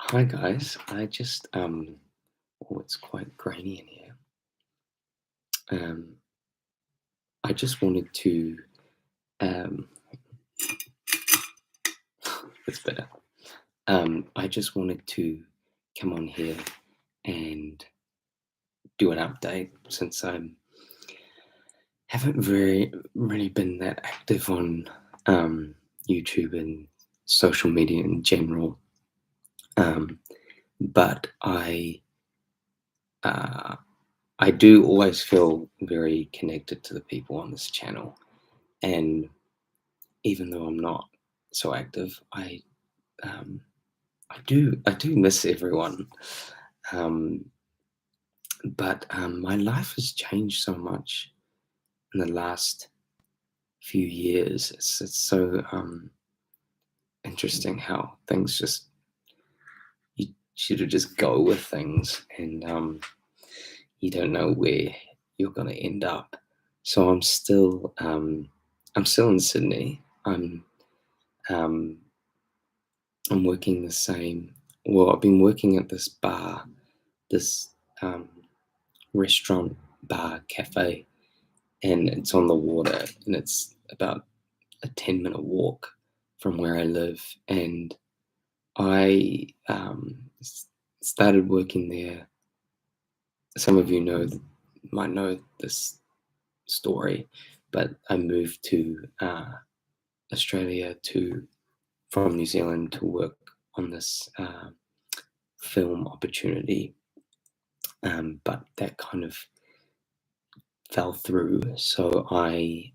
Hi guys, oh, it's quite grainy in here. Um, I just wanted to, um, it's better. I just wanted to come on here and do an update since I haven't really been that active on YouTube and social media in general. Um, but uh, I do always feel very connected to the people on this channel, and even though I'm not so active, um, I do miss everyone. Um, but my life has changed so much in the last few years. It's so interesting how things just you should have just go with things, and you don't know where you're going to end up. So I'm still in Sydney. Um, I'm working the same. Well, I've been working at this bar, this um, restaurant, bar, cafe, and it's on the water, and it's about a 10-minute walk from where I live. And I started working there. Some of you might know this story, but I moved to Australia from New Zealand to work on this film opportunity, but that kind of fell through. So I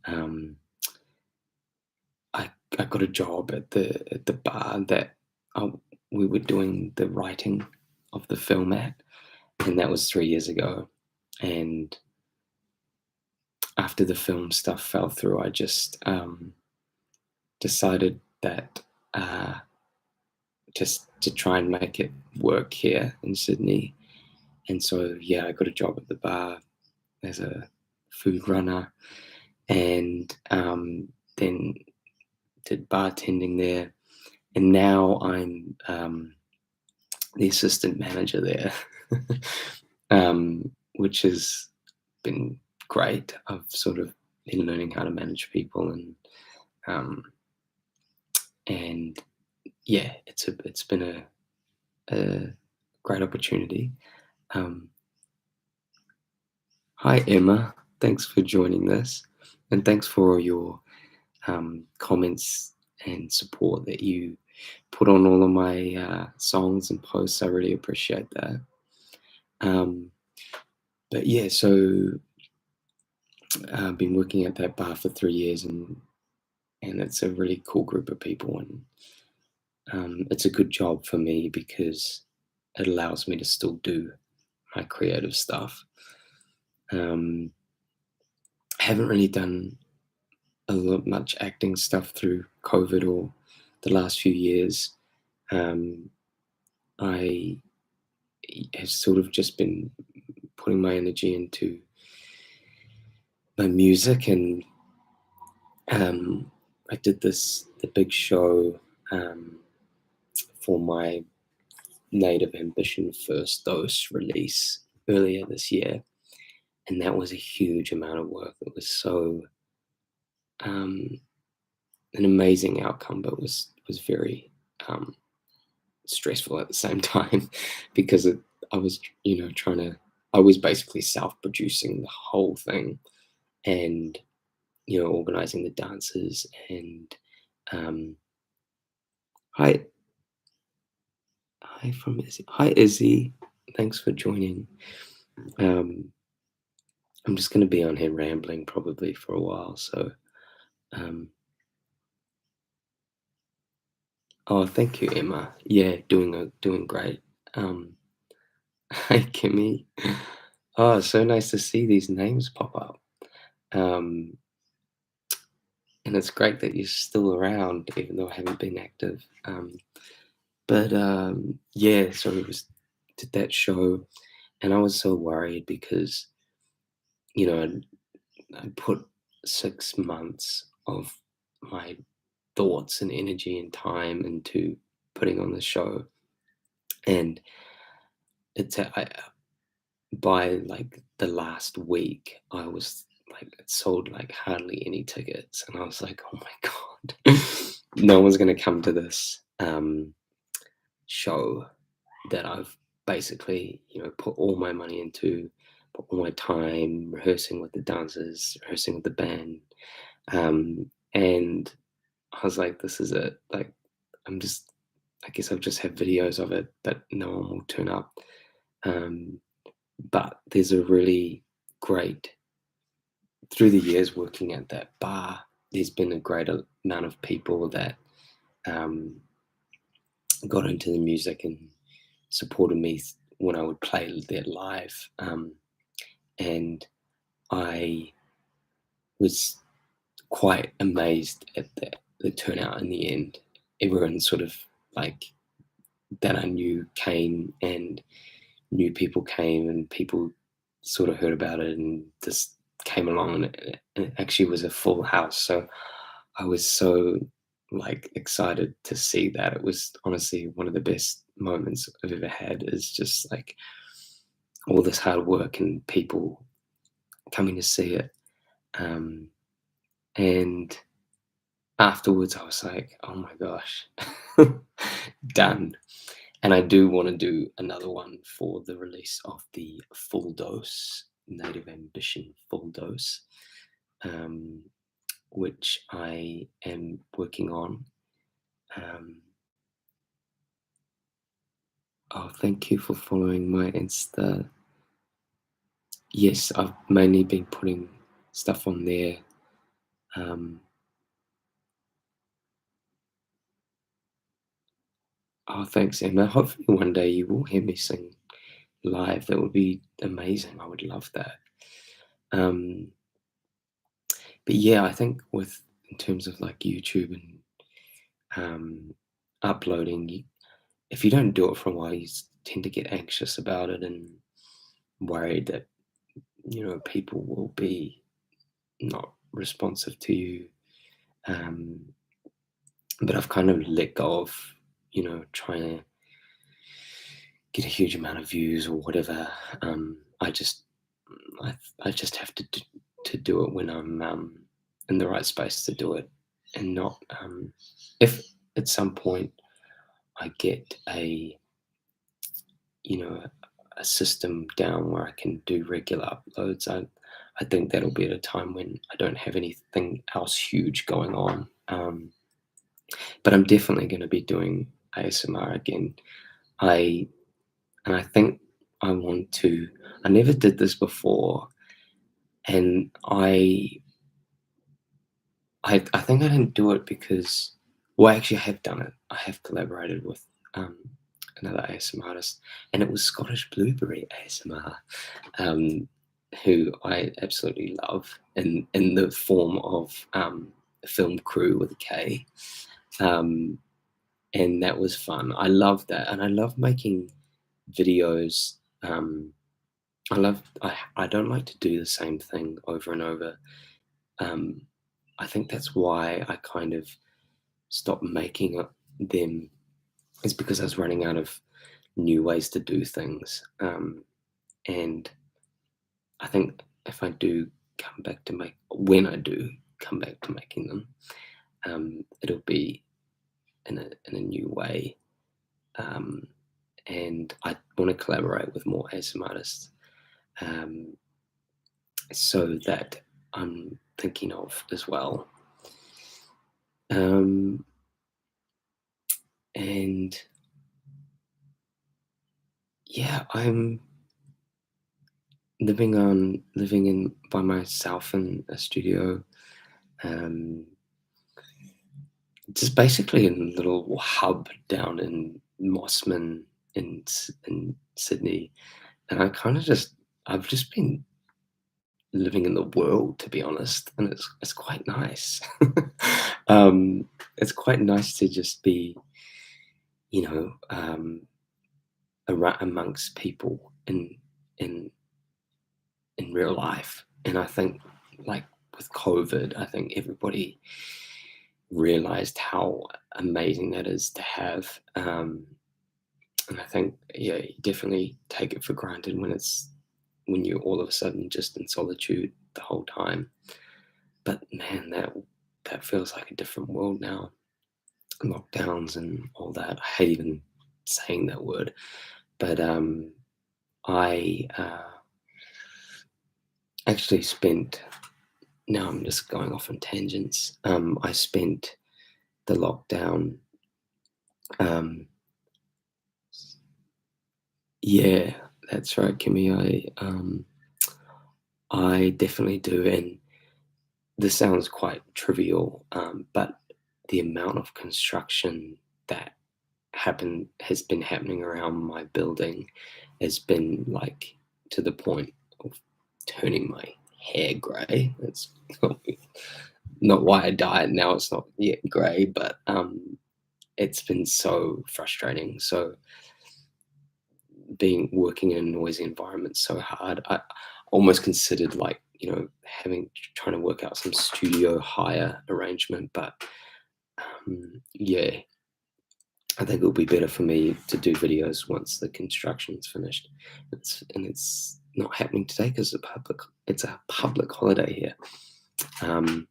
got a job at the bar that I, we were doing the writing of the film at, and that was 3 years ago. And after the film stuff fell through, I just decided that just to try and make it work here in Sydney. And so yeah, I got a job at the bar as a food runner, and then did bartending there, and now I'm the assistant manager there, which has been great. I've sort of been learning how to manage people, um, and yeah, it's been a great opportunity. Um, Hi Emma, thanks for joining this, and thanks for all your comments and support that you put on all of my songs and posts. I really appreciate that. Um, but yeah, so I've been working at that bar for 3 years, and it's a really cool group of people, and it's a good job for me because it allows me to still do my creative stuff. Um, haven't really done much acting stuff through COVID or the last few years. Um, I have sort of just been putting my energy into my music, and I did the big show for my Native Ambition First Dose release earlier this year, and that was a huge amount of work. It was so um, an amazing outcome, but was very stressful at the same time because I was trying to. I was basically self-producing the whole thing, and organizing the dances. And um, hi, hi Izzy, thanks for joining. Um, I'm just going to be on here rambling probably for a while. So, um, oh, thank you, Emma. Yeah, doing great. Um, hi, Kimmy. Oh, so nice to see these names pop up. Um, and it's great that you're still around, even though I haven't been active. But yeah, so it was did that show, and I was so worried because I put 6 months of my thoughts and energy and time into putting on the show, And it's by like the last week, I was like, it sold like hardly any tickets, and I was like, oh my god, no one's gonna come to this show that I've basically, put all my money into, put all my time rehearsing with the dancers, rehearsing with the band, and I was like, this is it. Like, I'm just, I guess I'll just have videos of it, but no one will turn up. Um, but there's a really great, through the years working at that bar, there's been a great amount of people that um, got into the music and supported me when I would play there live. And I was quite amazed at the turnout in the end. Everyone sort of like that I knew came, and new people came, and people sort of heard about it and just came along, and it actually was a full house. So I was so like excited to see that. It was honestly one of the best moments I've ever had, is just like all this hard work and people coming to see it. Um, and afterwards, I was like, oh my gosh, done. And I do want to do another one for the release of the Full Dose, Native Ambition Full Dose, um, which I am working on. Um, oh, thank you for following my Insta. Yes, I've mainly been putting stuff on there. Um, oh, thanks, Emma. Hopefully, one day you will hear me sing live. That would be amazing. I would love that. Um, but yeah, I think with in terms of like YouTube and uploading, if you don't do it for a while, tend to get anxious about it and worried that people will be not responsive to you. Um, but I've kind of let go of trying to get a huge amount of views or whatever. I just I just have to do it when I'm in the right space to do it, and not if at some point I get you know a system down where I can do regular uploads. I think that'll be at a time when I don't have anything else huge going on. But I'm definitely going to be doing ASMR again. I and I think I want to. I never did this before, and I think I didn't do it because, well, actually, I have done it. I have collaborated with um, another ASMR artist, and it was Scottish Blueberry ASMR, um, who I absolutely love, in the form of Film Crew with a K, um, and that was fun. I love that, and I love making videos. I don't like to do the same thing over and over. Um, I think that's why I kind of stopped making them, is because I was running out of new ways to do things. And I think if I do come back to make, when I do come back to making them, it'll be in a new way. Um, and I want to collaborate with more ASM artists, um, so that I'm thinking of as well. Um, and yeah, I'm living in by myself in a studio, um, just basically in a little hub down in Mossman in Sydney, and I've just been living in the world, to be honest, and it's quite nice. um, it's quite nice to just be, you know, amongst people in in real life. And I think, like with COVID, I think everybody realized how amazing that is to have. And I think, yeah, you definitely take it for granted when you're all of a sudden just in solitude the whole time. But man, that feels like a different world now. Lockdowns and all that. I hate even saying that word. But I actually spent. Now I'm just going off on tangents. I spent the lockdown. Um, yeah, that's right, Kimmy. I definitely do, and this sounds quite trivial, but the amount of construction that has been happening around my building has been like to the point of turning my hair grey. It's not why I dyed. Now it's not yet grey, but it's been so frustrating. So being working in a noisy environment so hard, I almost considered like having trying to work out some studio hire arrangement, but yeah, I think it'll be better for me to do videos once the construction's finished. It's not happening today because it's a public holiday here. Um,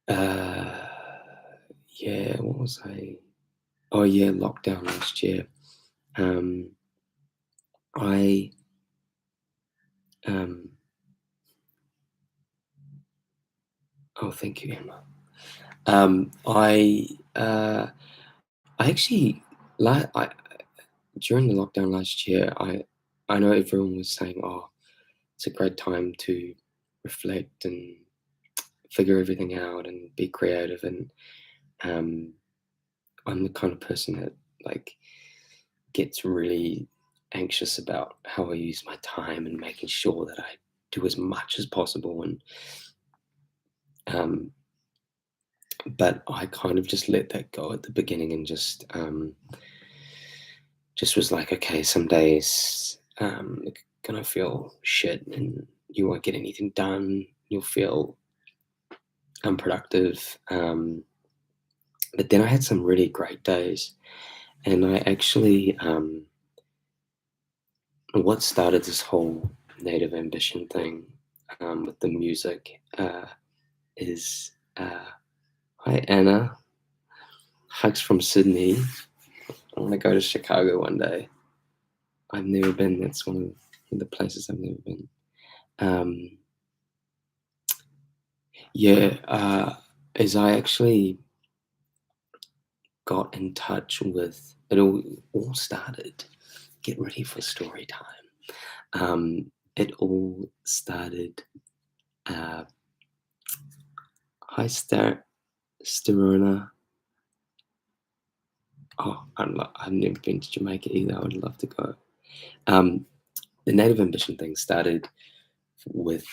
uh, yeah, what was I? Oh yeah, lockdown last year. Um, I um, oh, thank you, Emma. Um, I uh, I actually I during the lockdown last year, I know everyone was saying, "Oh, it's a great time to reflect and figure everything out and be creative." And um, I'm the kind of person that like gets really anxious about how I use my time and making sure that I do as much as possible. And um, but I kind of just let that go at the beginning and just was like, okay, some days you're gonna feel shit and you won't get anything done. You'll feel unproductive. But then I had some really great days, and I actually what started this whole native ambition thing with the music is hi Anna, hugs from Sydney. I want to go to Chicago one day. I've never been. That's one of the places I've never been. Um, yeah, as I actually got in touch with it, all started. Get ready for story time. It all started. Uh, Hi, Stirona. Oh, I've never been to Jamaica either. I would love to go. Um, the Native Ambition thing started with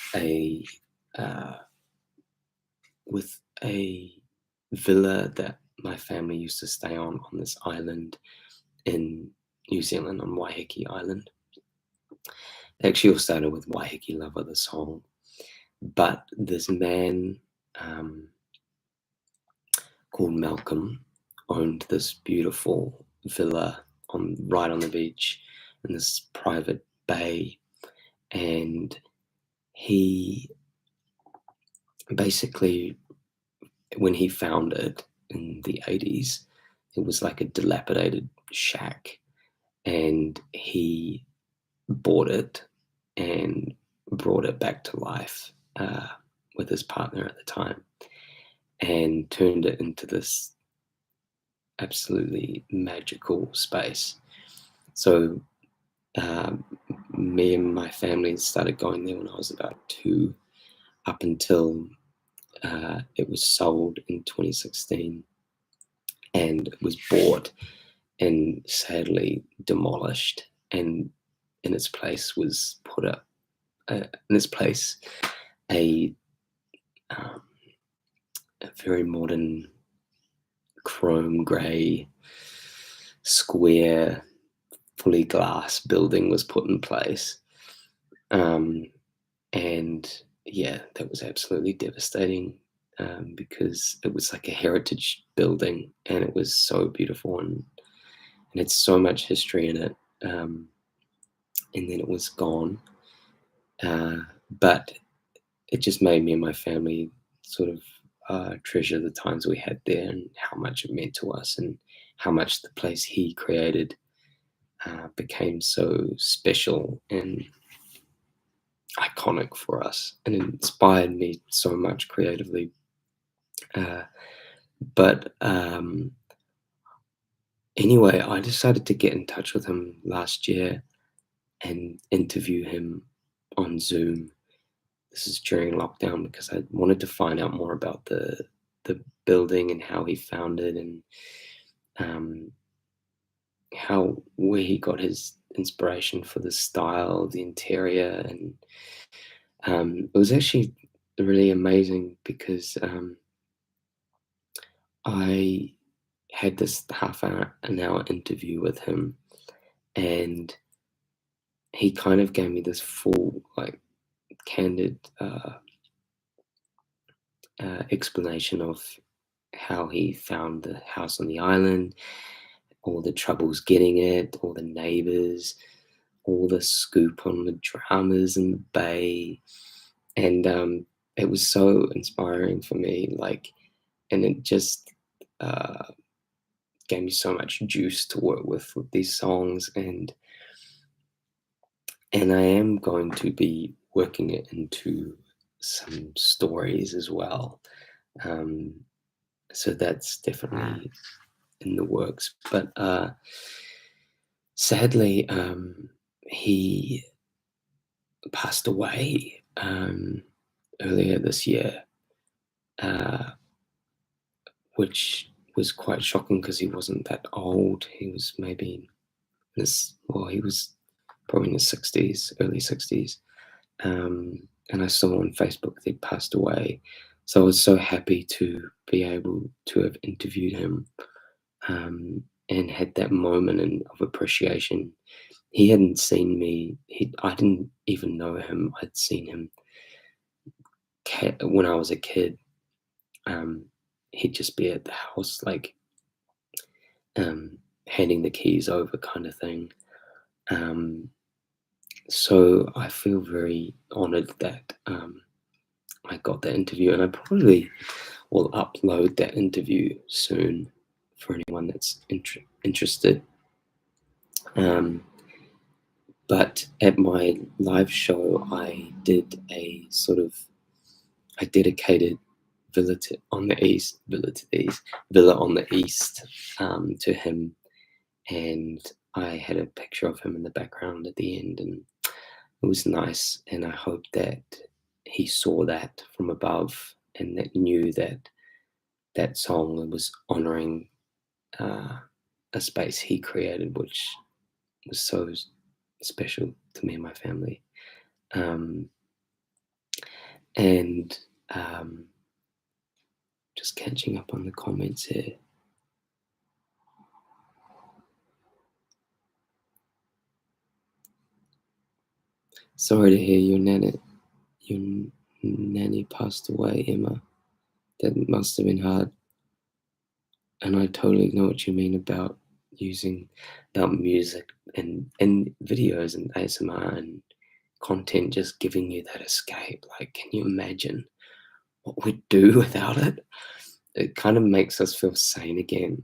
uh, with a villa that my family used to stay on this island in New Zealand on Waiheke Island. It actually all started with Waiheke Lover, the song, but this man um, called Malcolm owned this beautiful villa right on the beach in this private bay, and he basically, when he found it in the 80s, it was like a dilapidated shack, and he bought it and brought it back to life with his partner at the time and turned it into this absolutely magical space. So um, me and my family started going there when I was about 2, up until it was sold in 2016, and it was bought and sadly demolished, and in its place was put up in its place a, um, a very modern chrome grey square fully glass building was put in place. Um, and yeah, that was absolutely devastating because it was like a heritage building and it was so beautiful, and and had so much history in it. And then it was gone. Uh, but it just made me and my family sort of treasure the times we had there and how much it meant to us and how much the place he created became so special and iconic for us and inspired me so much creatively. Uh, but anyway, I decided to get in touch with him last year and interview him on Zoom. This is during lockdown because I wanted to find out more about the building and how he found it and um, how where he got his inspiration for the style, the interior, and it was actually really amazing because I had this an hour interview with him, and he kind of gave me this full, like, candid explanation of how he found the house on the island, all the troubles getting it, all the neighbors, all the scoop on the dramas in the bay, and it was so inspiring for me. Like, and it just uh, gave me so much juice to work with these songs, and I am going to be working it into some stories as well. Um, so that's definitely in the works. But sadly, he passed away earlier this year, uh, which was quite shocking because he wasn't that old. He was maybe he was probably in his 60s, early 60s. And I saw on Facebook that he passed away. So I was so happy to be able to have interviewed him and had that moment of appreciation. He hadn't seen me. I didn't even know him. I'd seen him when I was a kid. Um, he'd just be at the house, like handing the keys over, kind of thing. Um, so I feel very honored that I got that interview, and I probably will upload that interview soon for anyone that's interested. Um, but at my live show, I did a sort of I dedicated on the east villa on the east to him, and I had a picture of him in the background at the end, and it was nice. And I hope that he saw that from above and that knew that that song was honoring uh, a space he created, which was so special to me and my family. Um, and just catching up on the comments here. Sorry to hear your nanny passed away, Emma. That must have been hard. And I totally know what you mean about using about music and videos and ASMR and content just giving you that escape. Like, can you imagine what we'd do without it? It kind of makes us feel sane again.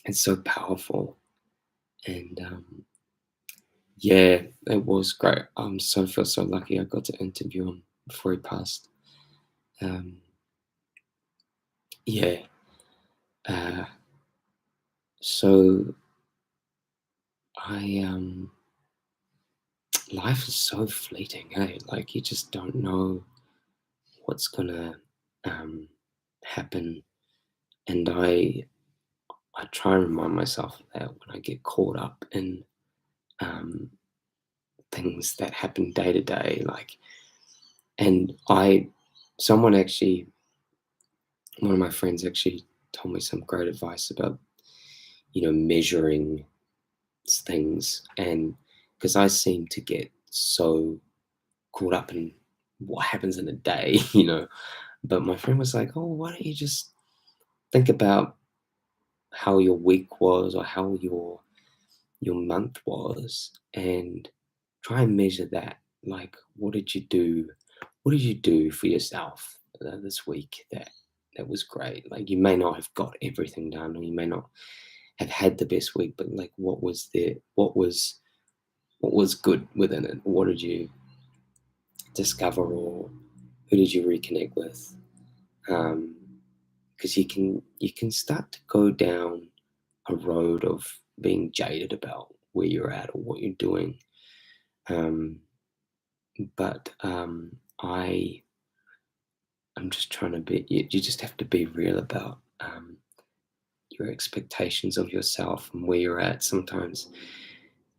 It's so powerful. And yeah, it was great. Feel so lucky I got to interview him before he passed. Um, yeah. Uh, so I life is so fleeting, hey? Like, you just don't know what's gonna um, happen, and I try and remind myself of that when I get caught up in um, things that happen day to day. Like, and someone actually, one of my friends actually told me some great advice about measuring things, and because I seem to get so caught up in what happens in a day, But my friend was like, "Oh, why don't you just think about how your week was or how your month was, and try and measure that. Like, what did you do? What did you do for yourself this week that was great? Like, you may not have got everything done, or you may not have had the best week, but like, what was there? What was good within it? What did you discover, or who did you reconnect with? Because you can start to go down a road of being jaded about where you're at or what you're doing. Um, but I'm just trying to be. You just have to be real about your expectations of yourself and where you're at. Sometimes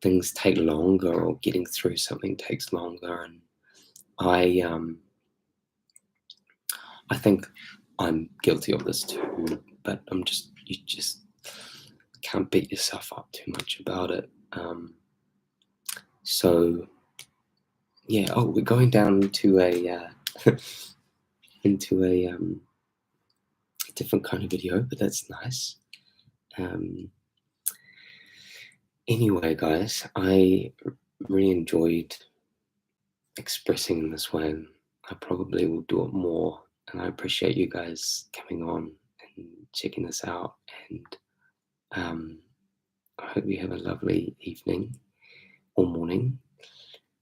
things take longer, or getting through something takes longer, and I um, I think I'm guilty of this too. But you just can't beat yourself up too much about it. So yeah. Oh, we're going down into a into a different kind of video, but that's nice. Um, anyway, guys, I really enjoyed expressing in this way, and I probably will do it more. And I appreciate you guys coming on and checking this out. And um, I hope you have a lovely evening or morning.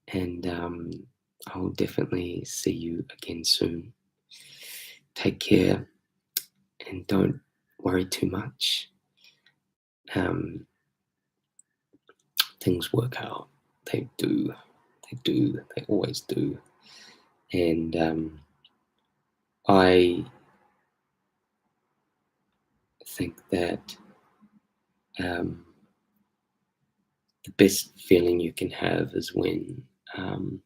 And I will definitely see you again soon. Take care and don't worry too much. Um, things work out. They do. They do. They always do. And I think that um, the best feeling you can have is when um,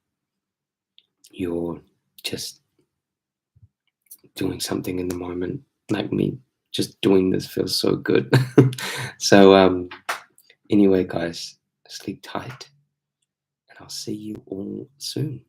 you're just doing something in the moment. Like me, just doing this feels so good. So anyway, guys, sleep tight, and I'll see you all soon.